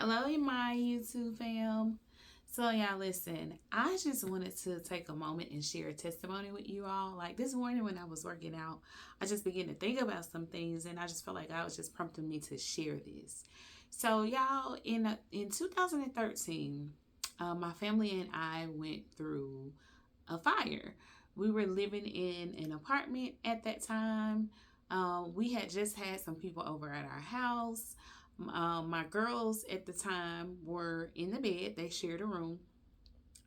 Hello, my YouTube fam. So, y'all, listen, I just wanted to take a moment and share a testimony with you all. Like this morning when I was working out, I just began to think about some things, and I just felt like I was just prompting me to share this. So, y'all, in 2013, my family and I went through a fire. We were living in an apartment at that time. We had just had some people over at our house. My girls at the time were in the bed. They shared a room.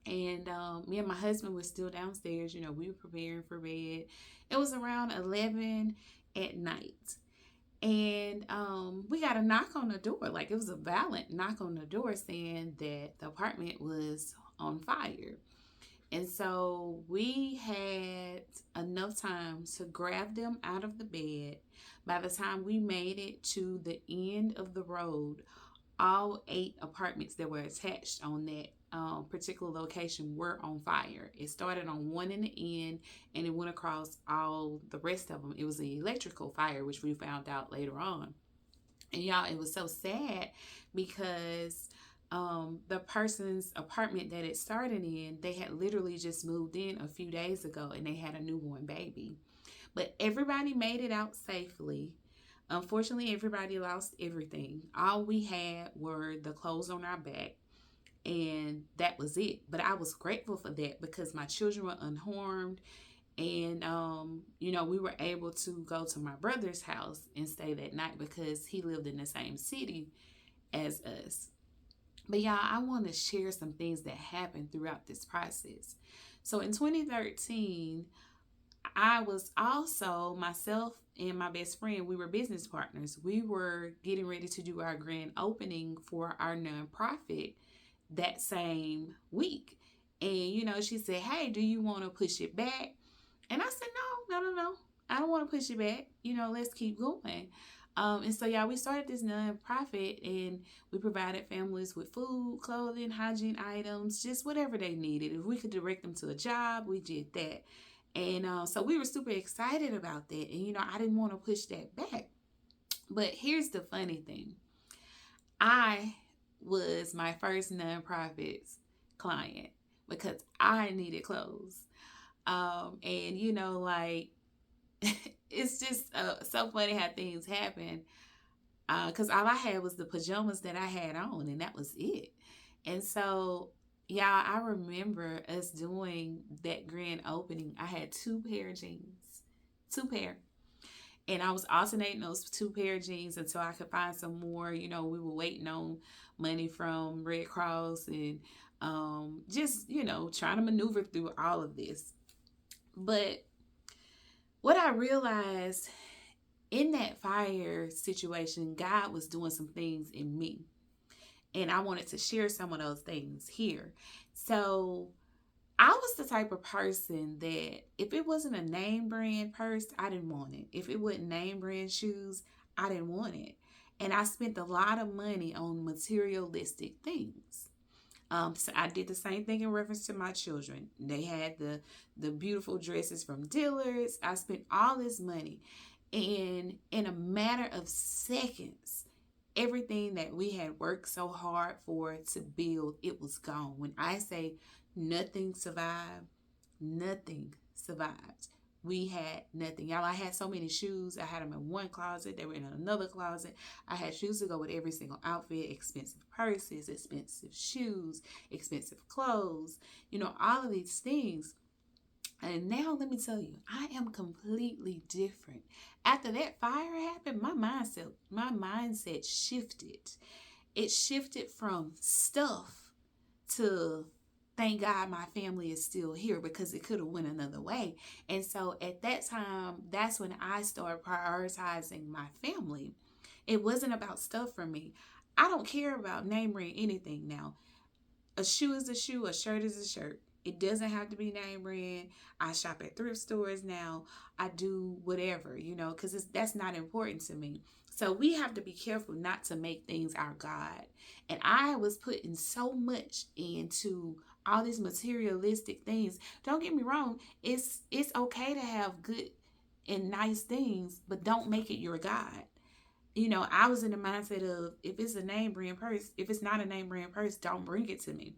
And me and my husband were still downstairs. We were preparing for bed. It was around 11 at night. And we got a knock on the door. Like it was a violent knock on the door saying that the apartment was on fire. And so we had enough time to grab them out of the bed. By the time we made it to the end of the road, all 8 apartments that were attached on that particular location were on fire. It started on one in the end and it went across all the rest of them. It was an electrical fire, which we found out later on. And y'all, it was so sad because the person's apartment that it started in, they had literally just moved in a few days ago and they had a newborn baby. But everybody made it out safely. Unfortunately, everybody lost everything. All we had were the clothes on our back, and that was it. But I was grateful for that because my children were unharmed. And, we were able to go to my brother's house and stay that night because he lived in the same city as us. But y'all, I want to share some things that happened throughout this process. So in 2013, I was also, myself and my best friend, we were business partners. We were getting ready to do our grand opening for our nonprofit that same week. And, she said, "Hey, do you want to push it back?" And I said, no. I don't want to push it back. Let's keep going. And so, yeah, we started this nonprofit and we provided families with food, clothing, hygiene items, just whatever they needed. If we could direct them to a job, we did that. And so we were super excited about that. And, I didn't want to push that back. But here's the funny thing. I was my first nonprofit's client because I needed clothes. And, like, it's just so funny how things happen. Because all I had was the pajamas that I had on, and that was it. And so, y'all, I remember us doing that grand opening. I had 2 pair of jeans, 2 pair. And I was alternating those 2 pair of jeans until I could find some more. We were waiting on money from Red Cross and just, trying to maneuver through all of this. But what I realized in that fire situation, God was doing some things in me. And I wanted to share some of those things here. So I was the type of person that if it wasn't a name brand purse, I didn't want it. If it wasn't name brand shoes, I didn't want it. And I spent a lot of money on materialistic things. So I did the same thing in reference to my children. They had the beautiful dresses from dealers. I spent all this money, and in a matter of seconds, everything that we had worked so hard for to build, it was gone. When I say nothing survived, nothing survived. We had nothing. Y'all, I had so many shoes. I had them in one closet. They were in another closet. I had shoes to go with every single outfit, expensive purses, expensive shoes, expensive clothes, all of these things. And now let me tell you, I am completely different. After that fire happened, my mindset shifted. It shifted from stuff to thank God my family is still here because it could have went another way. And so at that time, that's when I started prioritizing my family. It wasn't about stuff for me. I don't care about name brand anything now. A shoe is a shoe, a shirt is a shirt. It doesn't have to be name brand. I shop at thrift stores now. I do whatever, because that's not important to me. So we have to be careful not to make things our God. And I was putting so much into all these materialistic things. Don't get me wrong. It's okay to have good and nice things, but don't make it your God. I was in the mindset of, if it's a name brand purse, if it's not a name brand purse, don't bring it to me.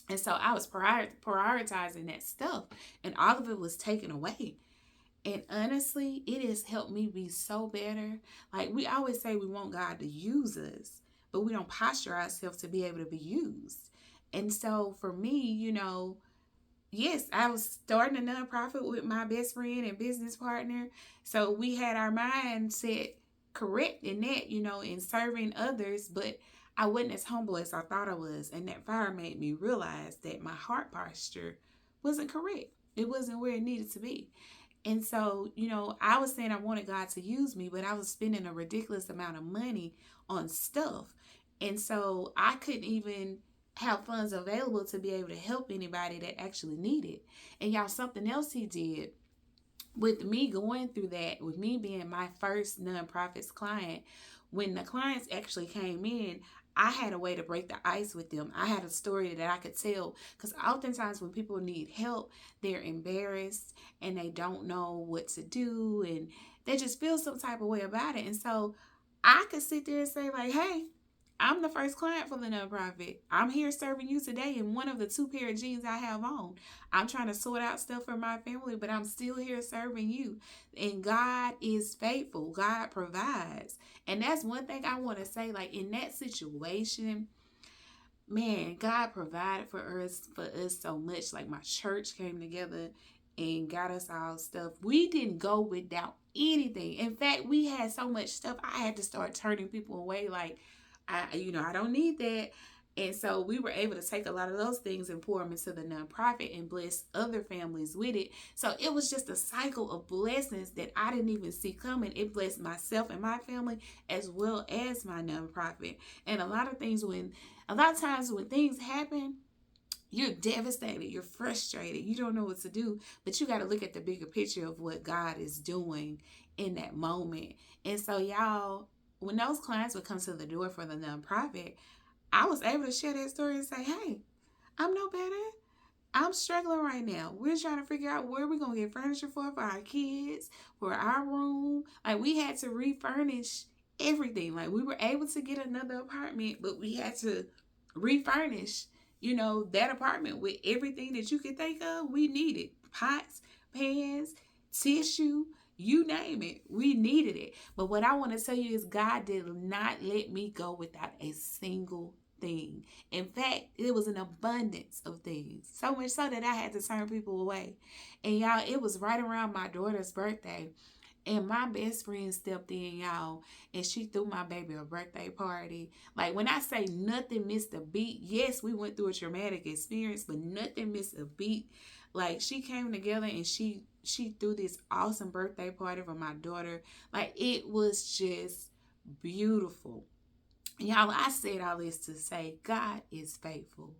And so I was prioritizing that stuff, and all of it was taken away. And honestly, it has helped me be so better. Like, we always say we want God to use us, but we don't posture ourselves to be able to be used. And so for me, yes, I was starting a nonprofit with my best friend and business partner. So we had our mindset correct in that, in serving others, but I wasn't as humble as I thought I was. And that fire made me realize that my heart posture wasn't correct. It wasn't where it needed to be. And so, I was saying I wanted God to use me, but I was spending a ridiculous amount of money on stuff. And so I couldn't even have funds available to be able to help anybody that actually needed. And y'all, something else he did with me going through that, with me being my first nonprofits client, when the clients actually came in, I had a way to break the ice with them. I had a story that I could tell, because oftentimes when people need help, they're embarrassed and they don't know what to do, and they just feel some type of way about it. And so I could sit there and say, like, hey, I'm the first client for the nonprofit. I'm here serving you today in one of the 2 pair of jeans I have on. I'm trying to sort out stuff for my family, but I'm still here serving you. And God is faithful. God provides. And that's one thing I want to say. Like, in that situation, man, God provided for us so much. Like, my church came together and got us all stuff. We didn't go without anything. In fact, we had so much stuff, I had to start turning people away. Like, I don't need that. And so we were able to take a lot of those things and pour them into the nonprofit and bless other families with it. So it was just a cycle of blessings that I didn't even see coming. It blessed myself and my family as well as my nonprofit. And a lot of times when things happen, you're devastated, you're frustrated, you don't know what to do, but you got to look at the bigger picture of what God is doing in that moment. And so, y'all, when those clients would come to the door for the nonprofit, I was able to share that story and say, hey, I'm no better. I'm struggling right now. We're trying to figure out where we're going to get furniture for our kids, for our room. Like, we had to refurnish everything. Like, we were able to get another apartment, but we had to refurnish, that apartment with everything that you could think of. We needed pots, pans, tissue, you name it. We needed it. But what I want to tell you is God did not let me go without a single thing. In fact, it was an abundance of things. So much so that I had to turn people away. And y'all, it was right around my daughter's birthday. And my best friend stepped in, y'all, and she threw my baby a birthday party. Like, when I say nothing missed a beat, yes, we went through a traumatic experience, but nothing missed a beat. Like, she came together and she threw this awesome birthday party for my daughter. Like, it was just beautiful. Y'all, I said all this to say God is faithful.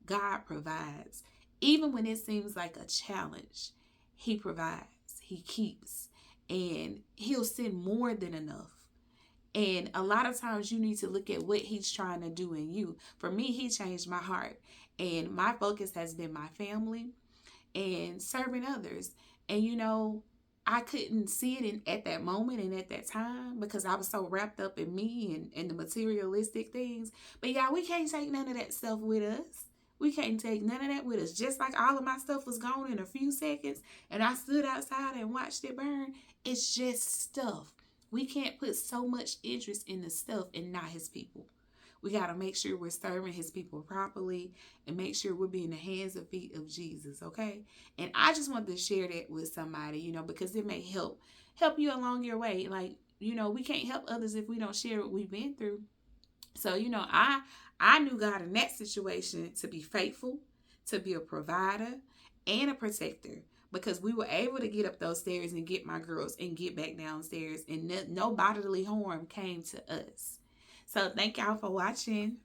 God provides. Even when it seems like a challenge, He provides. He keeps. And He'll send more than enough. And a lot of times you need to look at what He's trying to do in you. For me, He changed my heart. And my focus has been my family and serving others. And I couldn't see it at that moment and at that time because I was so wrapped up in me and the materialistic things. But y'all, we can't take none of that stuff with us. We can't take none of that with us. Just like all of my stuff was gone in a few seconds and I stood outside and watched it burn. It's just stuff. We can't put so much interest in the stuff and not His people. We got to make sure we're serving His people properly and make sure we're being the hands and feet of Jesus, okay? And I just wanted to share that with somebody, because it may help you along your way. Like, we can't help others if we don't share what we've been through. So, I knew God in that situation to be faithful, to be a provider and a protector, because we were able to get up those stairs and get my girls and get back downstairs, and no bodily harm came to us. So thank y'all for watching.